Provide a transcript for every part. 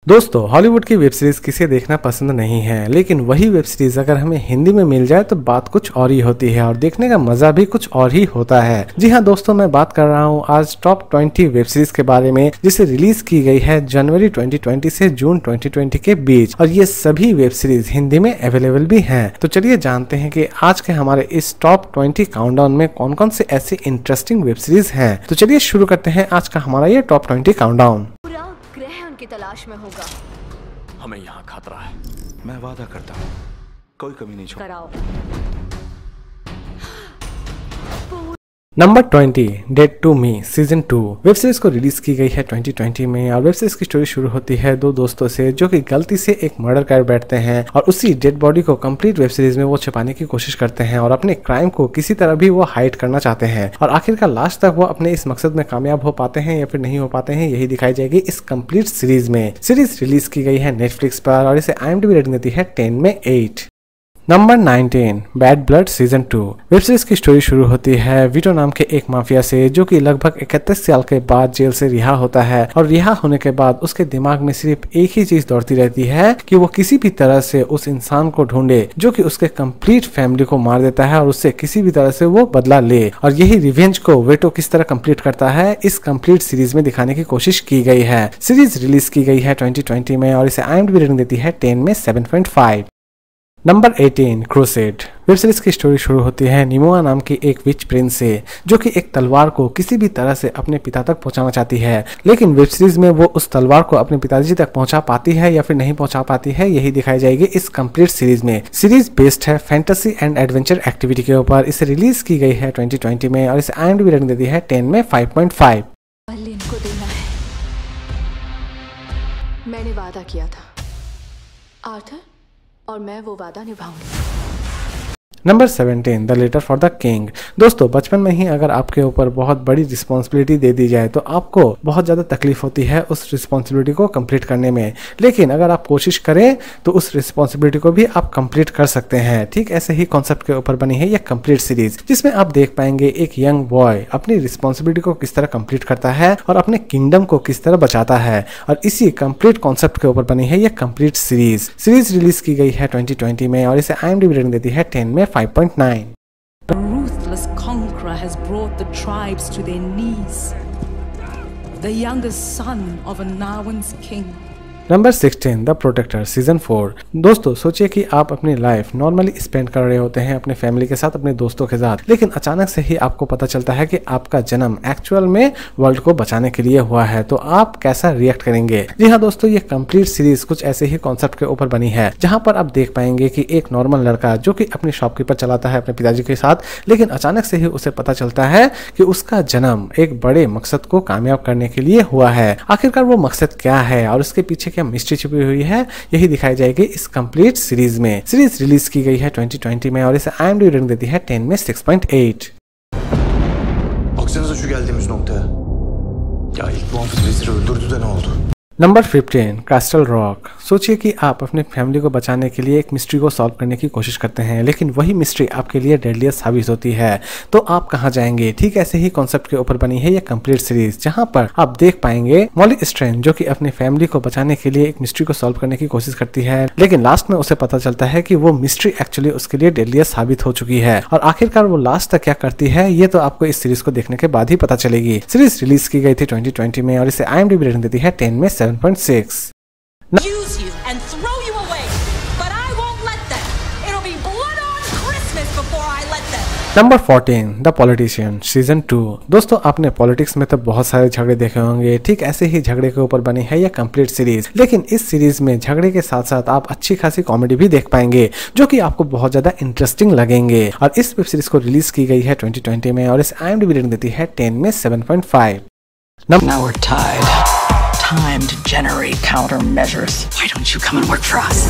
दोस्तों, हॉलीवुड की web series किसे देखना पसंद नहीं है, लेकिन वही वेब सीरीज अगर हमें हिंदी में मिल जाए तो बात कुछ और ही होती है और देखने का मजा भी कुछ और ही होता है। जी हाँ दोस्तों, मैं बात कर रहा हूँ आज टॉप 20 वेब सीरीज के बारे में जिसे रिलीज की गई है जनवरी 2020 से जून 2020 के बीच, और ये सभी वेब सीरीज हिंदी में अवेलेबल भी हैं। तो चलिए जानते हैं कि आज के हमारे इस टॉप 20 काउंटडाउन में कौन कौन से ऐसे इंटरेस्टिंग वेब सीरीज हैं। तो चलिए शुरू करते हैं आज का हमारा ये टॉप 20 काउंटडाउन। की तलाश में होगा। हमें यहाँ खतरा है। मैं वादा करता हूँ कोई कमी नहीं छोड़ूंगा। Number 20 dead to me season 2 web series को रिलीज की गई है 2020 में और वेब सीरीज की स्टोरी शुरू होती है दो दोस्तों से जो कि गलती से एक मर्डर कर बैठते हैं और उसी डेड बॉडी को कंप्लीट वेब सीरीज में वो छिपाने की कोशिश करते हैं और अपने क्राइम को किसी तरह भी वो हाइड करना चाहते हैं और आखिरकार लास्ट तक वो अपने इस मकसद में कामयाब हो पाते हैं या फिर नहीं हो पाते हैं, यही दिखाई जाएगी इस कंप्लीट सीरीज में। सीरीज रिलीज की गई है नेटफ्लिक्स पर और इसे IMDb रेटिंग देती है 10 में 8। Number 19 bad blood season 2 web series की स्टोरी शुरू होती है वीटो नाम के एक माफिया से जो कि लगभग 31 साल के बाद जेल से रिहा होता है और रिहा होने के बाद उसके दिमाग में सिर्फ एक ही चीज दौड़ती रहती है कि वो किसी भी तरह से उस इंसान को ढूंढे जो कि उसके कंप्लीट फैमिली को मार देता है और उससे किसी भी तरह से वो बदला ले, और यही रिवेंज को वीटो किस तरह कंप्लीट करता है इस कंप्लीट सीरीज में दिखाने की कोशिश की गई है। सीरीज रिलीज की गई है 2020 में और इसे IMDb रेटिंग देती है 10 में 7.5। नंबर 18 क्रूसेड वेब सीरीज की स्टोरी शुरू होती है निमोआ नाम की एक विच प्रिंस से जो कि एक तलवार को किसी भी तरह से अपने पिता तक पहुंचाना चाहती है, लेकिन वेब सीरीज में वो उस तलवार को अपने पिताजी तक पहुंचा पाती है या फिर नहीं पहुंचा पाती है, यही दिखाई जाएगी इस कंप्लीट सीरीज में। सीरीज बेस्ड है फैंटेसी एंड एडवेंचर एक्टिविटी के ऊपर। इसे रिलीज की गई है 2020 में और इसे IMDb रेटिंग देती है 10 में 5.5। इनको देना है, मैंने वादा किया था आर्थर, और मैं वो वादा निभाऊंगी। Number 17 the letter for the king. दोस्तों, बचपन में ही अगर आपके ऊपर बहुत बड़ी रिस्पॉन्सिबिलिटी दे दी जाए तो आपको बहुत ज़्यादा तकलीफ होती है उस रिस्पॉन्सिबिलिटी को कंप्लीट करने में, लेकिन अगर आप कोशिश करें तो उस रिस्पॉन्सिबिलिटी को भी आप कंप्लीट कर सकते हैं। ठीक ऐसे ही कॉन्सेप्ट के ऊपर बनी है यह कंप्लीट सीरीज जिसमें आप देख पाएंगे एक यंग बॉय अपनी रिस्पॉन्सिबिलिटी को किस तरह कंप्लीट करता है और अपने किंगडम को किस तरह बचाता है, और इसी कंप्लीट कॉन्सेप्ट के ऊपर बनी है यह कंप्लीट सीरीज। सीरीज रिलीज की गई है 2020 में और इसे IMDb रेटिंग देती है 10 में 5.9। A ruthless conqueror has brought the tribes to their knees. The youngest son of a Nawan's king. Number 16 the protector season 4। दोस्तों, सोचिए कि आप अपनी लाइफ नॉर्मली स्पेंड कर रहे होते हैं अपने फैमिली के साथ, अपने दोस्तों के साथ, लेकिन अचानक से ही आपको पता चलता है कि आपका जन्म एक्चुअल में वर्ल्ड को बचाने के लिए हुआ है, तो आप कैसा रिएक्ट करेंगे। जी हाँ दोस्तों, ये कंप्लीट सीरीज कुछ ऐसे ही कॉन्सेप्ट के ऊपर बनी है जहाँ पर आप देख पाएंगे कि एक नॉर्मल लड़का जो कि अपनी शॉपकीपर चलाता है अपने पिताजी के साथ, लेकिन अचानक से ही उसे पता चलता है कि उसका जन्म एक बड़े मकसद को कामयाब करने के लिए हुआ है। आखिरकार वो मकसद क्या है और उसके पीछे क्या मिस्ट्री छुपी हुई है, यही दिखाई जाएगी इस कंप्लीट सीरीज में। सीरीज रिलीज की गई है 2020 में और इसे IMDb रेटिंग देती है 10 में 6.8। Baksanıza şu geldiğimiz noktaya. Ya ilk muhafız veziri öldürdü de ne oldu? Number 15 castle rock. सोचिए कि आप अपने फैमिली को बचाने के लिए एक मिस्ट्री को सॉल्व करने की कोशिश करते हैं, लेकिन वही मिस्ट्री आपके लिए डेडलियस्ट साबित होती है, तो आप कहां जाएंगे। ठीक ऐसे ही कॉन्सेप्ट के ऊपर बनी है यह कंप्लीट सीरीज जहां पर आप देख पाएंगे मॉली स्ट्रेंज जो कि अपनी फैमिली को बचाने के लिए एक मिस्ट्री को सॉल्व करने की कोशिश करती है, लेकिन लास्ट में उसे पता चलता है कि वो मिस्ट्री एक्चुअली उसके लिए डेडलियस्ट साबित हो चुकी है, और आखिरकार वो लास्ट तक क्या करती है ये तो आपको इस सीरीज को देखने के बाद ही पता चलेगी। सीरीज रिलीज की गई थी 2020 में और इसे IMDb रेटिंग देती है 10 में 7.6। Use you and throw you away, but I won't let them. It'll be blood on Christmas before I let them. Number 14 the politician season 2। दोस्तों, आपने पॉलिटिक्स में तो बहुत सारे झगड़े देखे होंगे, ठीक ऐसे ही झगड़े के ऊपर बनी है यह कंप्लीट सीरीज, लेकिन इस सीरीज में झगड़े के साथ साथ आप अच्छी खासी कॉमेडी भी देख पाएंगे जो कि आपको बहुत ज्यादा इंटरेस्टिंग लगेंगे, और इस वेब सीरीज को रिलीज की गई है 2020 में और इस IMDb रेटिंग देती है 10 में 7.5। Now we're tied. Time to generate countermeasures. Why don't you come and work for us?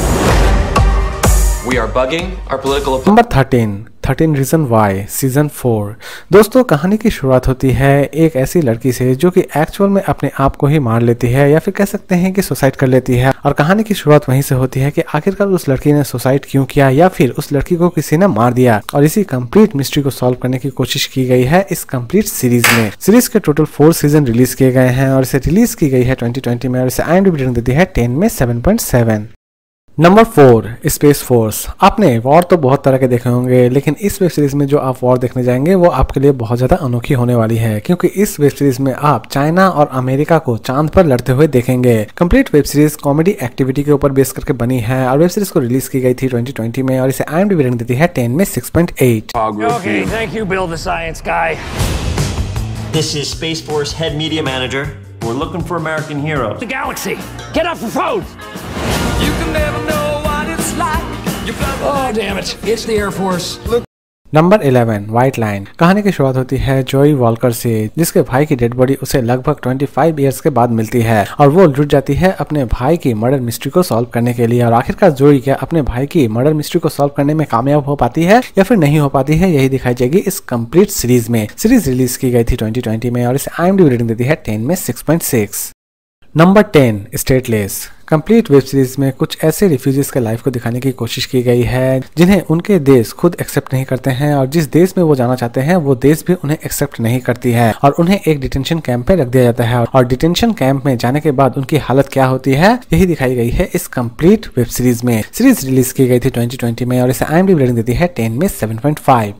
We are bugging our political. Number 13 13 reason why season 4। दोस्तों कहानी की शुरुआत होती है एक ऐसी लड़की से जो कि एक्चुअल में अपने आप को ही मार लेती है या फिर कह सकते हैं कि सुसाइड कर लेती है। और कहानी की शुरुआत वहीं से होती है कि आखिरकार उस लड़की ने सुसाइड क्यों किया या फिर उस लड़की को किसी ने मार दिया। और इसी कंप्लीट मिस्ट्री को सॉल्व करने की कोशिश की गई है इस कंप्लीट सीरीज में। सीरीज के टोटल 4 सीजन रिलीज किए गए हैं और इसे रिलीज की गई है 2020 में और इसे IMDb रेटिंग देती है 10 में 7.7। Number 4 space force. आपने वॉर तो बहुत तरह के देखे होंगे, लेकिन इस वेब सीरीज में जो आप वॉर देखने जाएंगे वो आपके लिए बहुत ज्यादा अनोखी होने वाली है, क्योंकि इस वेब सीरीज में आप चाइना और अमेरिका को चांद पर लड़ते हुए देखेंगे। Complete web series comedy activity के ऊपर बेस करके बनी है और वेब सीरीज को रिलीज की गई थी 2020 में और इसे IMDb रेटिंग देती है 10 में 6.8। Okay, thank you, Bill the Science Guy. This is Space Force Head Media Manager. We're looking for American heroes. The galaxy. Get off the phone. You can never know what it's like. You fly Oh, damn it. It's the Air Force. Number 11 white line. कहानी की शुरुआत होती है जॉई Volker से, जिसके भाई की dead body उसे लगभग 25 इयर्स के बाद मिलती है और वो जुट जाती है अपने भाई की मर्डर मिस्ट्री को सॉल्व करने के लिए। और आखिरकार जॉई क्या अपने भाई की मर्डर मिस्ट्री को सॉल्व करने में कामयाब हो पाती है या फिर नहीं हो पाती है, यही दिखाई जाएगी इस कंप्लीट सीरीज में। सीरीज रिलीज की गई थी 2020 में और इसे IMDb रेटिंग देती है 10 में 6.6। Number 10 stateless. Complete web series में कुछ ऐसे रिफ्यूजीज के लाइफ को दिखाने की कोशिश की गई है जिन्हें उनके देश खुद एक्सेप्ट नहीं करते हैं और जिस देश में वो जाना चाहते हैं वो देश भी उन्हें एक्सेप्ट नहीं करती है और उन्हें एक डिटेंशन कैंप पे रख दिया जाता है। और डिटेंशन कैंप में जाने के बाद उनकी हालत क्या होती है यही दिखाई गई है इस कंप्लीट वेब सीरीज में। सीरीज रिलीज की गई थी 2020 में और इसे IMDb रेटिंग देती है 10 में 7.5।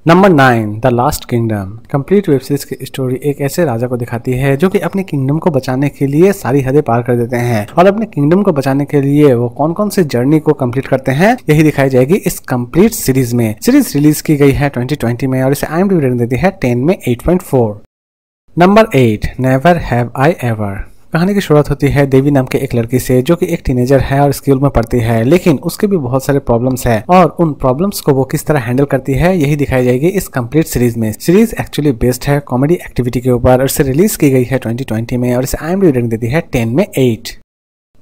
Number 9 the last kingdom. Complete web series की स्टोरी एक ऐसे राजा को दिखाती है जो कि अपने किंगडम को बचाने के लिए सारी हदें पार कर देते हैं और अपने किंगडम को बचाने के लिए वो कौन कौन से जर्नी को कंप्लीट करते हैं यही दिखाई जाएगी इस कंप्लीट सीरीज में। सीरीज रिलीज की गई है 2020 में और इसे IMDb रेटिंग देती है 10 में 8.4। Number 8 never have I ever. कहानी की शुरुआत होती है देवी नाम के एक लड़की से जो कि एक टीनेजर है और स्कूल में पढ़ती है, लेकिन उसके भी बहुत सारे प्रॉब्लम्स है और उन प्रॉब्लम्स को वो किस तरह हैंडल करती है यही दिखाई जाएगी इस कंप्लीट सीरीज में। सीरीज एक्चुअली बेस्ड है कॉमेडी एक्टिविटी के ऊपर और इसे रिलीज की गई है 2020 में और इसे IMDb रेटिंग देती है 10 में 8।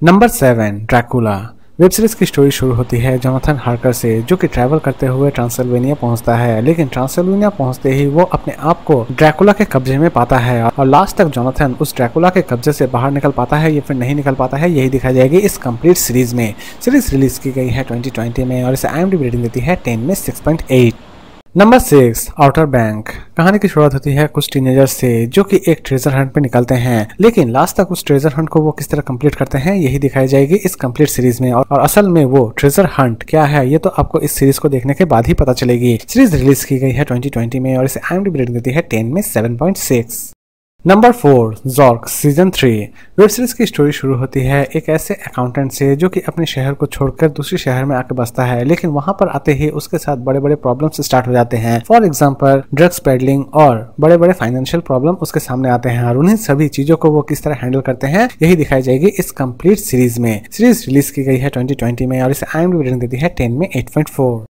Number 7 Dracula. वेब सीरीज की स्टोरी शुरू होती है जोनाथन हार्कर से जो कि ट्रैवल करते हुए ट्रांसिल्वेनिया पहुंचता है, लेकिन ट्रांसिल्वेनिया पहुंचते ही वो अपने आप को ड्रैकुला के कब्जे में पाता है और लास्ट तक जोनाथन उस ड्रैकुला के कब्जे से बाहर निकल पाता है या फिर नहीं निकल पाता है यही दिखाई जाएगी इस कंप्लीट सीरीज में। सीरीज रिलीज की गई है 2020 में और इसे IMDb रेटिंग देती है 10 में 6.8। Number 6 outer bank. कहानी की शुरुआत होती है कुछ टीनेजर्स से जो कि एक ट्रेजर हंट पे निकलते हैं, लेकिन लास्ट तक उस ट्रेजर हंट को वो किस तरह कंप्लीट करते हैं यही दिखाई जाएगी इस कंप्लीट सीरीज में। और असल में वो ट्रेजर हंट क्या है ये तो आपको इस सीरीज को देखने के बाद ही पता चलेगी। सीरीज रिलीज की गई है 2020 में और इसे IMDb रेटिंग देती है 10 में 7.6। नंबर 4 जॉर्क सीजन 3। वेब सीरीज की स्टोरी शुरू होती है एक ऐसे अकाउंटेंट से जो कि अपने शहर को छोड़कर दूसरे शहर में आके बसता है, लेकिन वहां पर आते ही उसके साथ बड़े बड़े प्रॉब्लम्स स्टार्ट हो जाते हैं। फॉर एग्जांपल ड्रग्स पेडलिंग और बड़े बड़े फाइनेंशियल प्रॉब्लम उसके सामने आते हैं और उन्हीं सभी चीजों को वो किस तरह हैंडल करते हैं यही दिखाई जाएगी इस कंप्लीट सीरीज में। सीरीज रिलीज की गई है 2020 में और इसे IMDb रेटिंग देती है 10 में 8.4।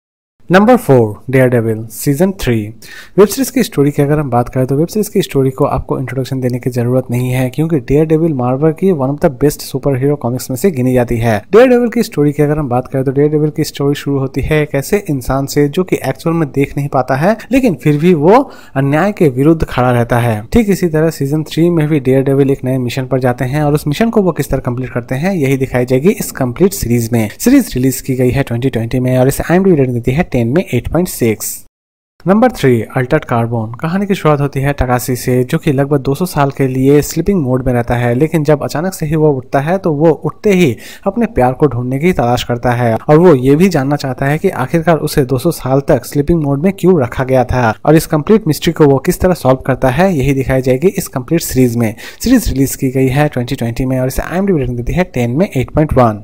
Number 4 Daredevil season 3। Web series की स्टोरी की अगर हम बात करें तो वेब सीरीज की स्टोरी को आपको इंट्रोडक्शन देने की जरूरत नहीं है, क्योंकि डेयरडेविल मार्वल की one of the best super hero comics में से गिनी जाती है। डेयरडेविल की स्टोरी की अगर हम बात करें तो डेयरडेविल की स्टोरी शुरू होती है एक ऐसे इंसान से जो कि एक्चुअल में देख नहीं पाता है, लेकिन फिर भी वो अन्याय के विरुद्ध खड़ा रहता है। ठीक इसी तरह सीजन 3 में भी डेयरडेविल एक नए मिशन पर जाते हैं और उस मिशन को वो किस तरह कंप्लीट करते हैं यही दिखाई जाएगी इस कंप्लीट सीरीज में। सीरीज रिलीज की गई है 2020 में और इसे IMDb रेटिंग देती है 10 में 8.6। Number 3 Altered carbon. कहानी की शुरुआत होती है टकाशी से जो कि लगभग 200 साल के लिए स्लीपिंग मोड में रहता है, लेकिन जब अचानक से ही वो उठता है तो वो उठते ही अपने प्यार को ढूंढने की तलाश करता है और वो ये भी जानना चाहता है कि आखिरकार उसे 200 साल तक स्लीपिंग मोड में क्यों रखा गया था और इस कंप्लीट मिस्ट्री को वो किस तरह सॉल्व करता है यही दिखाई जाएगी इस कंप्लीट सीरीज में। सीरीज रिलीज की गई है 2020 में और इसे IMDb रेटिंग देती है 10 में 8.1।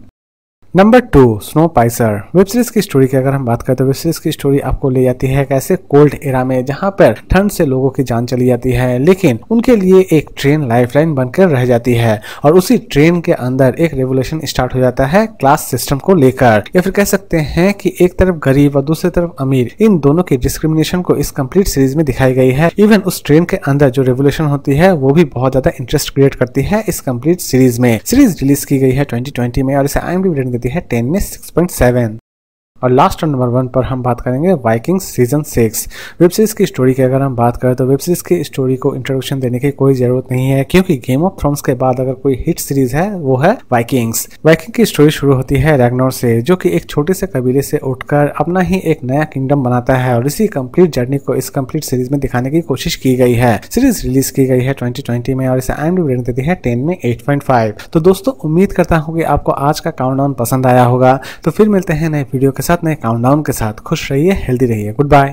Number 2 Snowpiercer. Web series की स्टोरी की अगर हम बात करें तो वेब सीरीज की स्टोरी आपको ले जाती है एक ऐसे कोल्ड एरा में जहां पर ठंड से लोगों की जान चली जाती है, लेकिन उनके लिए एक ट्रेन लाइफलाइन बनकर रह जाती है और उसी ट्रेन के अंदर एक रेवोल्यूशन स्टार्ट हो जाता है क्लास सिस्टम को लेकर, या फिर कह सकते हैं कि एक तरफ गरीब और दूसरी तरफ अमीर, इन दोनों की डिस्क्रिमिनेशन को इस कंप्लीट सीरीज में दिखाई गई है। इवन उस ट्रेन के अंदर जो रेवोल्यूशन होती है वो भी बहुत ज्यादा इंटरेस्ट क्रिएट करती है इस कंप्लीट सीरीज में। सीरीज रिलीज की गई है 2020 में और इसे IMDb रेटिंग देती है 10 में 6.7। और लास्ट और नंबर 1 पर हम बात करेंगे वाइकिंग्स सीजन 6। वेब सीरीज की स्टोरी की अगर हम बात करें तो वेब सीरीज की स्टोरी को इंट्रोडक्शन देने की कोई जरूरत नहीं है, क्योंकि गेम ऑफ थ्रोन्स के बाद अगर कोई हिट सीरीज है वो है वाइकिंग्स। वाइकिंग की स्टोरी शुरू होती है रैग्नारोक से, जो कि एक छोटे से कबीले से उठकर अपना ही एक नया किंगडम बनाता है, और इसी कंप्लीट जर्नी को इस कंप्लीट सीरीज में दिखाने की कोशिश की गई है। सीरीज रिलीज की गई है 2020 में और इसे IMDb रेटिंग देती है 10 में 8.5। तो दोस्तों उम्मीद करता हूँ कि आपको आज का काउंटडाउन पसंद आया होगा। तो फिर मिलते हैं नए वीडियो के साथ, नए काउंटडाउन के साथ। खुश रहिए, हेल्दी रहिए, गुड बाय।